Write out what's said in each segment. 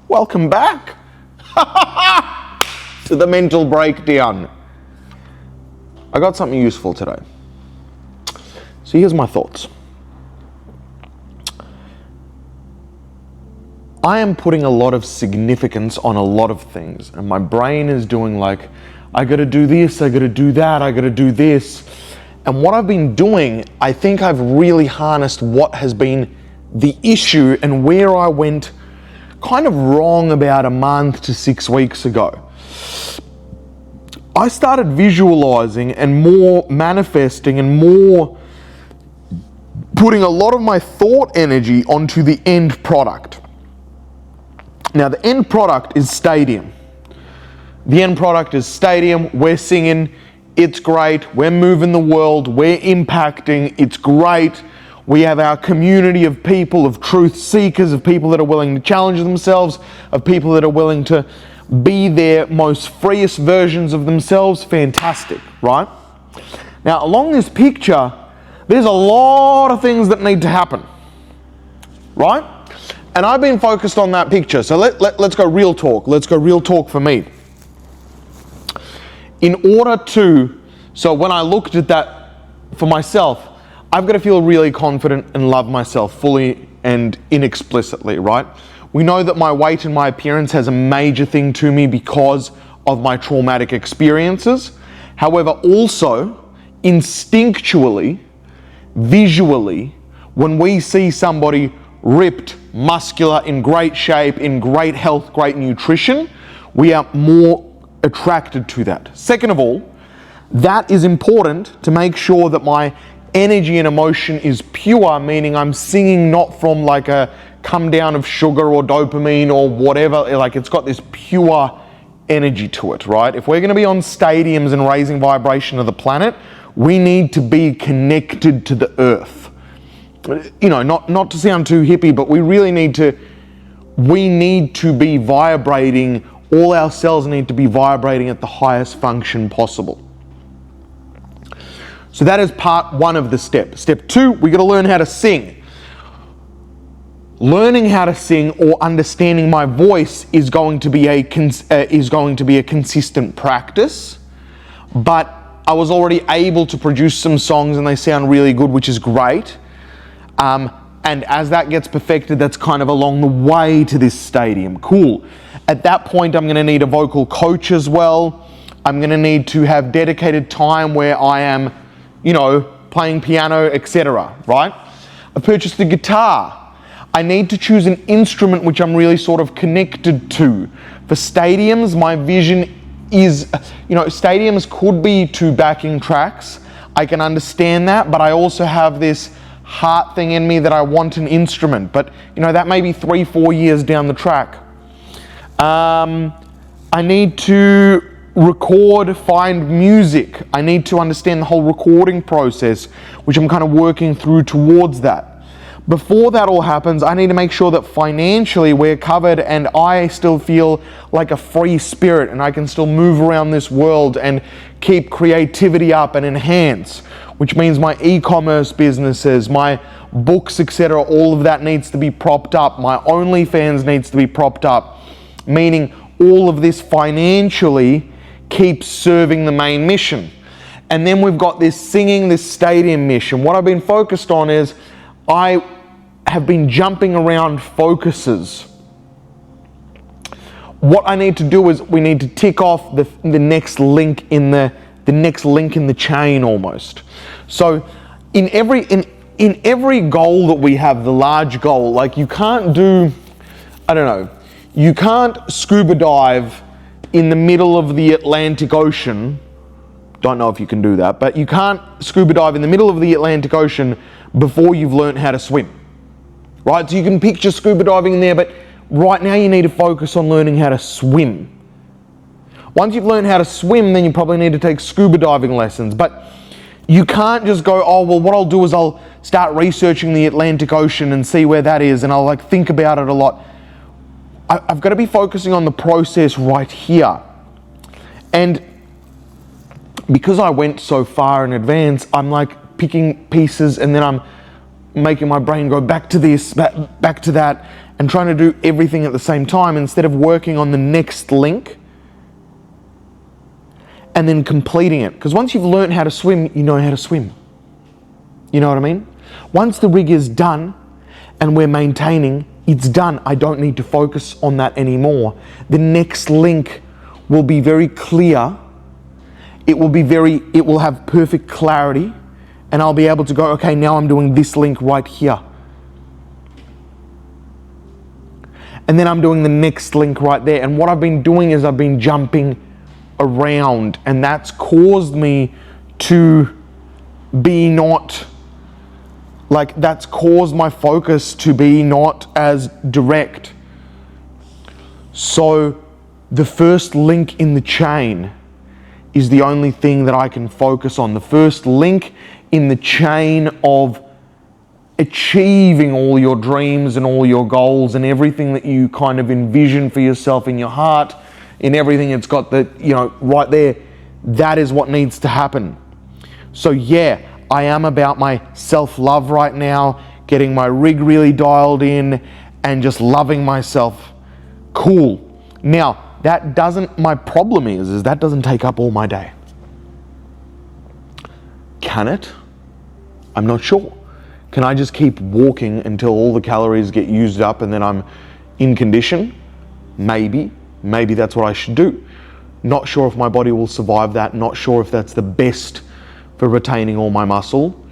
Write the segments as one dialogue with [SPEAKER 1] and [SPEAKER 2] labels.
[SPEAKER 1] Welcome back to the mental breakdown. I got something useful today. So here's my thoughts. I am putting a lot of significance on a lot of things, and my brain is doing like, I gotta do this, I gotta do that, I gotta do this. And what I've been doing, I think I've really harnessed what has been the issue and where I went kind of wrong about a month to 6 weeks ago. I started visualizing and more manifesting and more putting a lot of my thought energy onto the end product. Now, the end product is stadium. The end product is stadium. We're singing. It's great. We're moving the world. We're impacting. It's great. We have our community of people, of truth seekers, of people that are willing to challenge themselves, of people that are willing to be their most freest versions of themselves. Fantastic, right? Now, along this picture, there's a lot of things that need to happen, right? And I've been focused on that picture. So let's go real talk. Let's go real talk for me. So when I looked at that for myself, I've got to feel really confident and love myself fully and inexplicitly, right? We know that my weight and my appearance has a major thing to me because of my traumatic experiences. However, also, instinctually, visually, when we see somebody ripped, muscular, in great shape, in great health, great nutrition, we are more attracted to that. Second of all, that is important to make sure that my energy and emotion is pure, meaning I'm singing not from like a come down of sugar or dopamine or whatever, like it's got this pure energy to it, right? If we're going to be on stadiums and raising vibration of the planet, we need to be connected to the earth. You know, not to sound too hippie, but we really need to be vibrating, all our cells need to be vibrating at the highest function possible. So that is part one of the step. Step two, we got to learn how to sing. Learning how to sing or understanding my voice is going to be a consistent practice. But I was already able to produce some songs and they sound really good, which is great. And as that gets perfected, that's kind of along the way to this stadium. Cool. At that point, I'm going to need a vocal coach as well. I'm going to need to have dedicated time where I am, playing piano, etc., right? I purchased a guitar. I need to choose an instrument which I'm really sort of connected to. For stadiums, my vision is, stadiums could be 2 backing tracks. I can understand that, but I also have this heart thing in me that I want an instrument. But, that may be 3-4 years down the track. I need to record, find music. I need to understand the whole recording process, which I'm kind of working through towards that. Before that all happens, I need to make sure that financially we're covered and I still feel like a free spirit and I can still move around this world and keep creativity up and enhance, which means my e-commerce businesses, my books, etc., all of that needs to be propped up. My OnlyFans needs to be propped up, meaning all of this financially keeps serving the main mission. And then we've got this singing, this stadium mission. What I've been focused on is I have been jumping around focuses. What I need to do is we need to tick off the next link in the chain almost. So in every goal that we have, the large goal, like you can't scuba dive in the middle of the Atlantic Ocean. Don't know if you can do that, but you can't scuba dive in the middle of the Atlantic Ocean before you've learned how to swim, right? So you can picture scuba diving in there, but right now you need to focus on learning how to swim. Once you've learned how to swim, then you probably need to take scuba diving lessons, but you can't just go, oh, well, what I'll do is I'll start researching the Atlantic Ocean and see where that is, and I'll think about it a lot. I've got to be focusing on the process right here. And because I went so far in advance, I'm like picking pieces and then I'm making my brain go back to this, back to that, and trying to do everything at the same time instead of working on the next link and then completing it. Because once you've learned how to swim, you know how to swim. You know what I mean? Once the rig is done and we're maintaining, it's done. I don't need to focus on that anymore. The next link will be very clear. It will have perfect clarity, and I'll be able to go, okay, now I'm doing this link right here. And then I'm doing the next link right there. And what I've been doing is I've been jumping around, and that's caused me to be not, like, that's caused my focus to be not as direct. So the first link in the chain is the only thing that I can focus on. The first link in the chain of achieving all your dreams and all your goals and everything that you kind of envision for yourself in your heart, in everything it's got that, you know, right there, that is what needs to happen. So yeah, I am about my self-love right now, getting my rig really dialed in and just loving myself. Cool. Now, that doesn't, my problem is that doesn't take up all my day. Can it? I'm not sure. Can I just keep walking until all the calories get used up and then I'm in condition? Maybe that's what I should do. Not sure if my body will survive that. Not sure if that's the best for retaining all my muscle.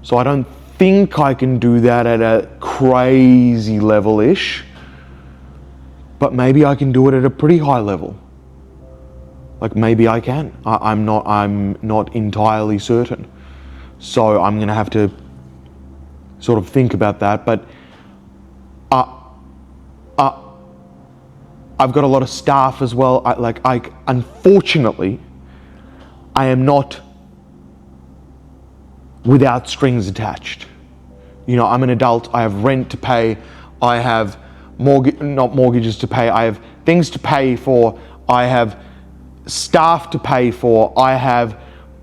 [SPEAKER 1] So I don't think I can do that at a crazy level-ish. But maybe I can do it at a pretty high level. Like maybe I can. I'm not entirely certain. So I'm gonna have to sort of think about that. But I've got a lot of staff as well. Unfortunately, I am not without strings attached. You know, I'm an adult. I have rent to pay. I have not mortgages to pay. I have things to pay for. I have staff to pay for. I have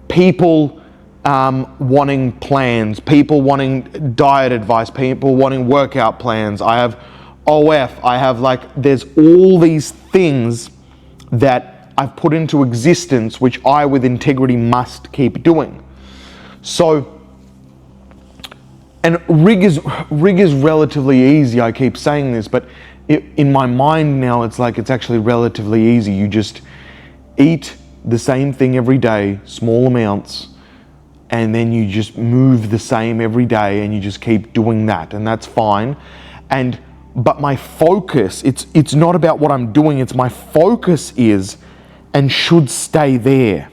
[SPEAKER 1] people wanting plans, people wanting diet advice, people wanting workout plans. I have OF. I have there's all these things that I've put into existence, which I with integrity must keep doing. So, and rig is relatively easy. I keep saying this, but in my mind now, it's actually relatively easy. You just eat the same thing every day, small amounts, and then you just move the same every day, and you just keep doing that, and that's fine. But my focus, it's not about what I'm doing. It's my focus is and should stay there.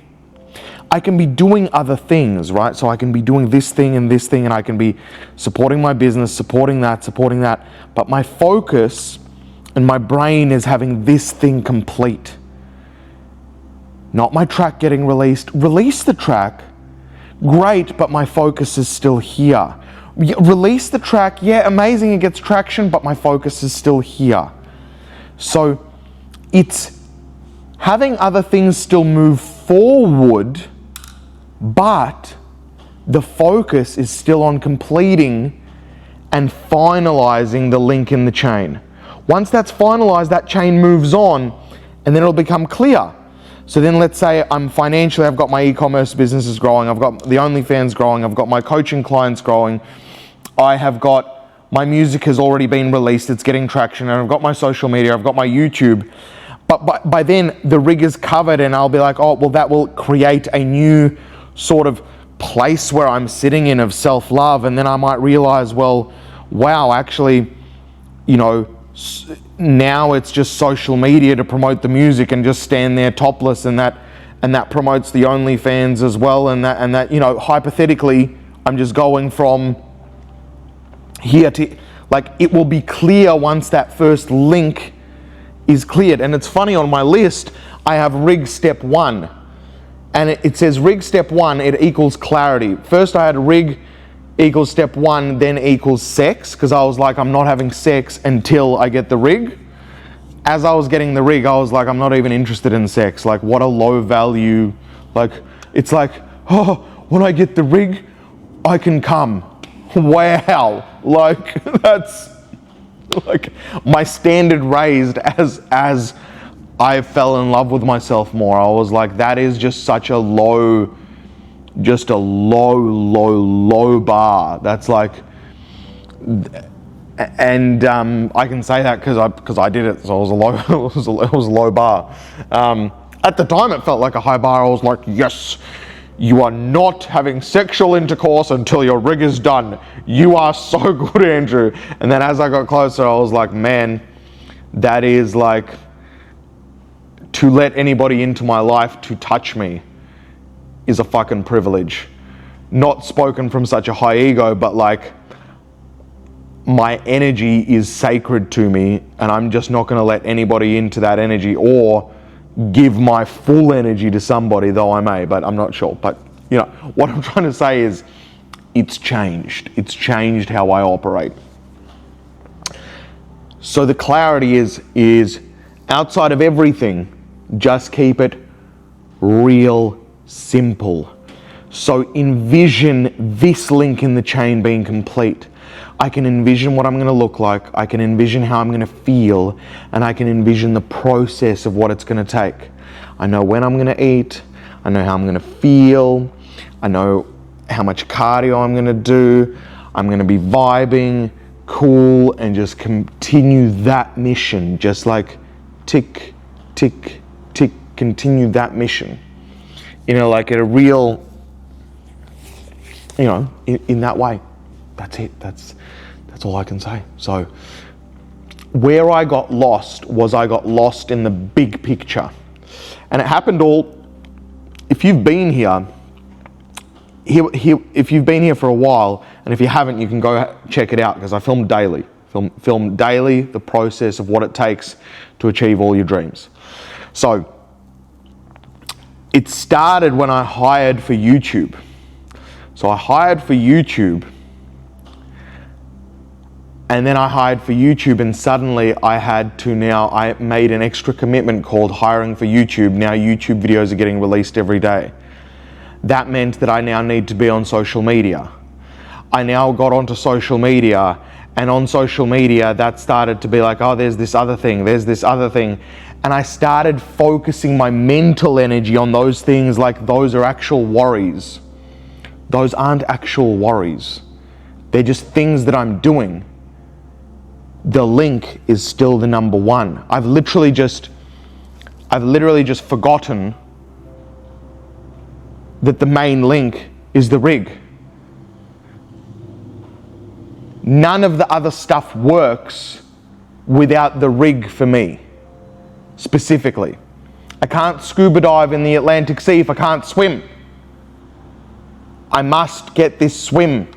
[SPEAKER 1] I can be doing other things, right? So I can be doing this thing, and I can be supporting my business, supporting that. But my focus and my brain is having this thing complete. Not my track getting released. Release the track, great, but my focus is still here. Release the track, yeah, amazing, it gets traction, but my focus is still here. So it's having other things still move forward, but the focus is still on completing and finalizing the link in the chain. Once that's finalized, that chain moves on, and then it'll become clear. So then let's say I'm financially, I've got my e-commerce business is growing, I've got the OnlyFans growing, I've got my coaching clients growing, I have got, my music has already been released, it's getting traction, and I've got my social media, I've got my YouTube. But by then, the rig is covered, and I'll be like, oh, well, that will create a new sort of place where I'm sitting in of self-love, and then I might realize, well, wow, actually, you know, now it's just social media to promote the music and just stand there topless, and that promotes the OnlyFans as well, and that you know, hypothetically, I'm just going from here to, it will be clear once that first link is cleared. And it's funny, on my list, I have rig step 1. And it says rig step 1, it equals clarity. First I had rig equals step 1, then equals sex, because I was like, I'm not having sex until I get the rig. As I was getting the rig, I was like, I'm not even interested in sex. Like, what a low value, it's like, oh, when I get the rig, I can come. Wow, that's like my standard raised as I fell in love with myself more. I was like, that is just such a low bar. That's like, and I can say that because I did it, so it was a low it was a low bar. At the time, it felt like a high bar. I was like, yes, you are not having sexual intercourse until your rig is done. You are so good, Andrew. And then as I got closer, I was like, man, that is like, to let anybody into my life to touch me is a fucking privilege. Not spoken from such a high ego, but like, my energy is sacred to me, and I'm just not going to let anybody into that energy or give my full energy to somebody, though I may, but I'm not sure. But you know, what I'm trying to say is it's changed. It's changed how I operate. So the clarity is outside of everything, just keep it real simple. So envision this link in the chain being complete. I can envision what I'm going to look like, I can envision how I'm going to feel, and I can envision the process of what it's going to take. I know when I'm going to eat, I know how I'm going to feel, I know how much cardio I'm going to do, I'm going to be vibing, cool, and just continue that mission, just like tick, tick, tick, continue that mission. You know, like at a real, you know, in that way. That's it. That's all I can say. So where I got lost was I got lost in the big picture. And it happened all, if you've been here, if you've been here for a while, and if you haven't, you can go check it out, because I film daily. Film daily the process of what it takes to achieve all your dreams. So it started when I hired for YouTube. So I hired for YouTube, and then I hired for YouTube, and suddenly I made an extra commitment called hiring for YouTube. Now YouTube videos are getting released every day. That meant that I now need to be on social media. I now got onto social media, and on social media that started to be like, oh, there's this other thing. And I started focusing my mental energy on those things like those are actual worries. Those aren't actual worries. They're just things that I'm doing. The link is still the number one. I've literally just forgotten that the main link is the rig. None of the other stuff works without the rig for me, specifically. I can't scuba dive in the Atlantic Sea if I can't swim. I must get this swim.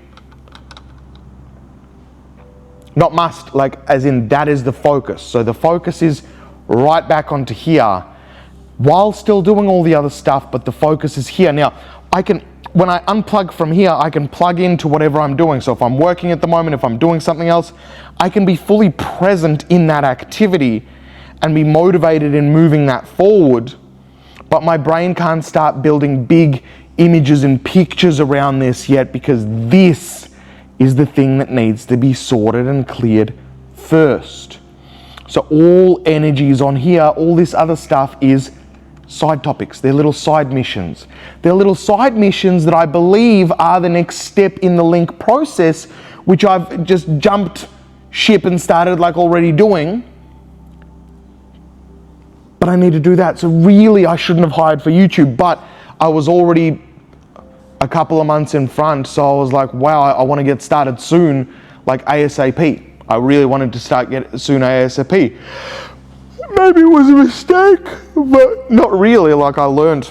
[SPEAKER 1] Not must, like as in that is the focus. So the focus is right back onto here while still doing all the other stuff, but the focus is here. Now, when I unplug from here, I can plug into whatever I'm doing. So if I'm working at the moment, if I'm doing something else, I can be fully present in that activity and be motivated in moving that forward. But my brain can't start building big images and pictures around this yet, because this is the thing that needs to be sorted and cleared first. So all energy is on here. All this other stuff is side topics. They're little side missions. They're little side missions that I believe are the next step in the link process, which I've just jumped ship and started like already doing. But I need to do that. So really, I shouldn't have hired for YouTube, but I was already a couple of months in front, so I was like, wow, I want to get started soon, like ASAP. I really wanted to start soon ASAP. Maybe it was a mistake, but not really. Like I learned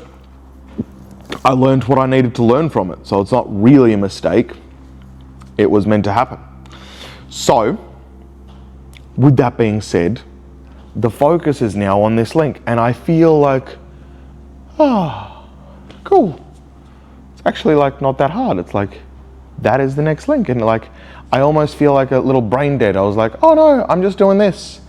[SPEAKER 1] what I needed to learn from it. So it's not really a mistake. It was meant to happen. So, with that being said, the focus is now on this link, and I feel like, cool. It's actually like not that hard. It's like, that is the next link. And like, I almost feel like a little brain dead. I was like, oh no, I'm just doing this.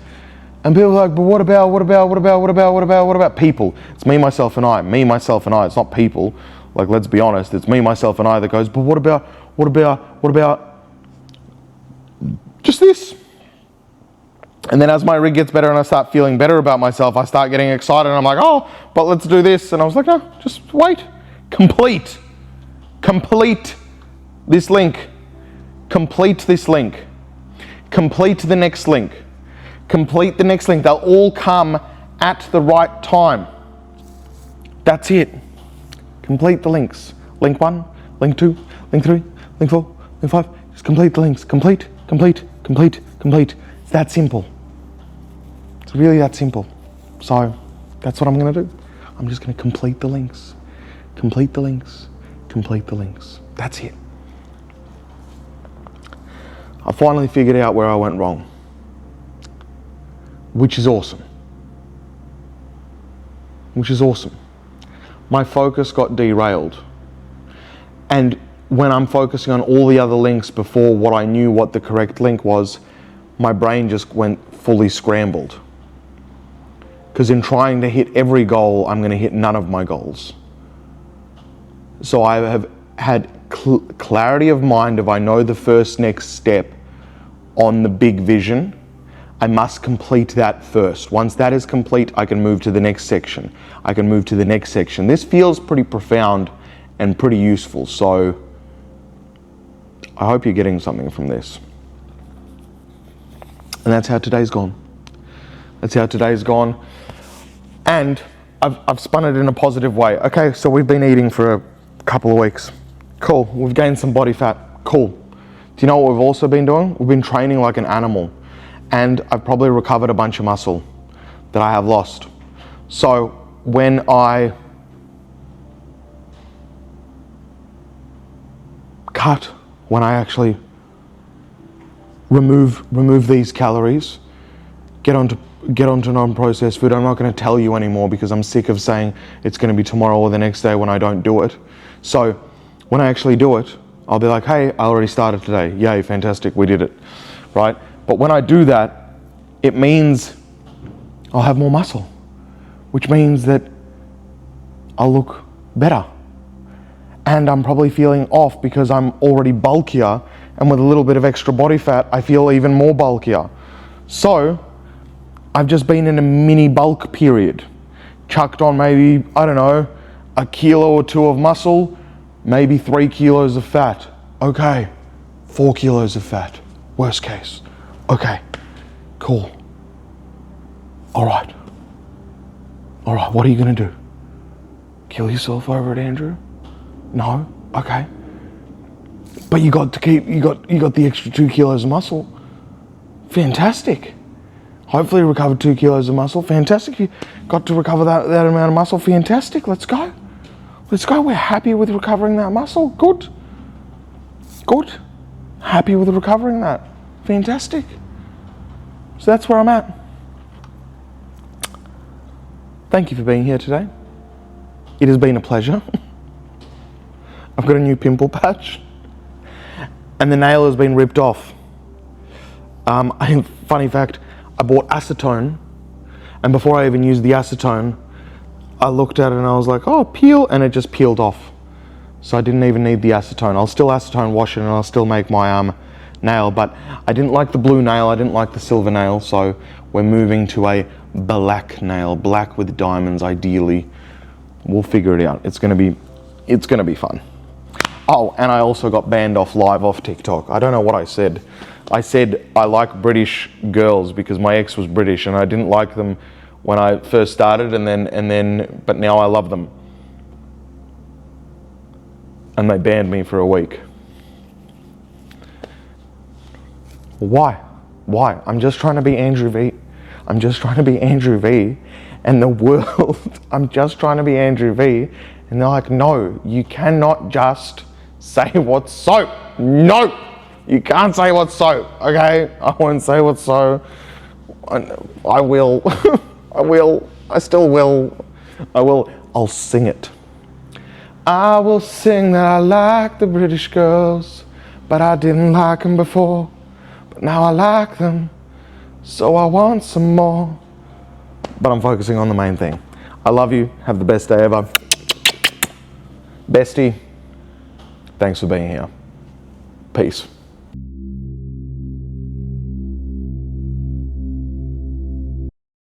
[SPEAKER 1] And people are like, but what about people? It's me, myself, and I. Me, myself, and I. It's not people. Like, let's be honest. It's me, myself, and I that goes, but what about just this? And then as my rig gets better and I start feeling better about myself, I start getting excited and I'm like, oh, but let's do this. And I was like, no, just wait. Complete this link. Complete this link. Complete the next link. Complete the next link. They'll all come at the right time. That's it. Complete the links. Link 1, link 2, link 3, link 4, link 5. Just complete the links. Complete. It's that simple. It's really that simple. So that's what I'm going to do. I'm just going to complete the links. Complete the links. Complete the links. That's it. I finally figured out where I went wrong, which is awesome. My focus got derailed. And when I'm focusing on all the other links before what I knew what the correct link was, my brain just went fully scrambled. Because in trying to hit every goal, I'm going to hit none of my goals. So I have had clarity of mind. If I know the first next step on the big vision, I must complete that first. Once that is complete, I can move to the next section. This feels pretty profound and pretty useful, so I hope you're getting something from this. And that's how today's gone. And I've spun it in a positive way. Okay, so we've been eating for a couple of weeks. Cool, we've gained some body fat. Cool. Do you know what we've also been doing? We've been training like an animal. And I've probably recovered a bunch of muscle that I have lost. So when I actually remove these calories, get onto non-processed food. I'm not going to tell you anymore because I'm sick of saying it's going to be tomorrow or the next day when I don't do it. So when I actually do it, I'll be like, hey, I already started today. Yay, fantastic, we did it, right? But when I do that, it means I'll have more muscle, which means that I'll look better. And I'm probably feeling off because I'm already bulkier, and with a little bit of extra body fat, I feel even more bulkier. So I've just been in a mini bulk period, chucked on maybe, I don't know, a kilo or two of muscle, maybe 3 kilos of fat. Okay, 4 kilos of fat, worst case. Okay, cool. All right, what are you gonna do? Kill yourself over it, Andrew? No? Okay. But you got the extra 2 kilos of muscle. Fantastic. Hopefully recovered 2 kilos of muscle. Fantastic. You got to recover that amount of muscle. Fantastic. Let's go. We're happy with recovering that muscle. Good. Happy with recovering that. Fantastic. So that's where I'm at. Thank you for being here today. It has been a pleasure. I've got a new pimple patch and the nail has been ripped off. Funny fact, I bought acetone, and before I even used the acetone, I looked at it and I was like, oh, peel, and it just peeled off. So I didn't even need the acetone. I'll still acetone wash it and I'll still make my nail, but I didn't like the blue nail, I didn't like the silver nail, so we're moving to a black nail, black with diamonds ideally. We'll figure it out. It's gonna be fun. Oh, and I also got banned off TikTok. I don't know what I said. I said I like British girls because my ex was British and I didn't like them when I first started, but now I love them. And they banned me for a week. Why? I'm just trying to be Andrew V. And the world, I'm just trying to be Andrew V. And they're like, no, you cannot just say what's soap. No, you can't say what's soap, okay? I won't say what's so. I will. I still will. I'll sing it. I will sing that I like the British girls, but I didn't like them before. But now I like them, so I want some more. But I'm focusing on the main thing. I love you. Have the best day ever. Bestie, thanks for being here. Peace.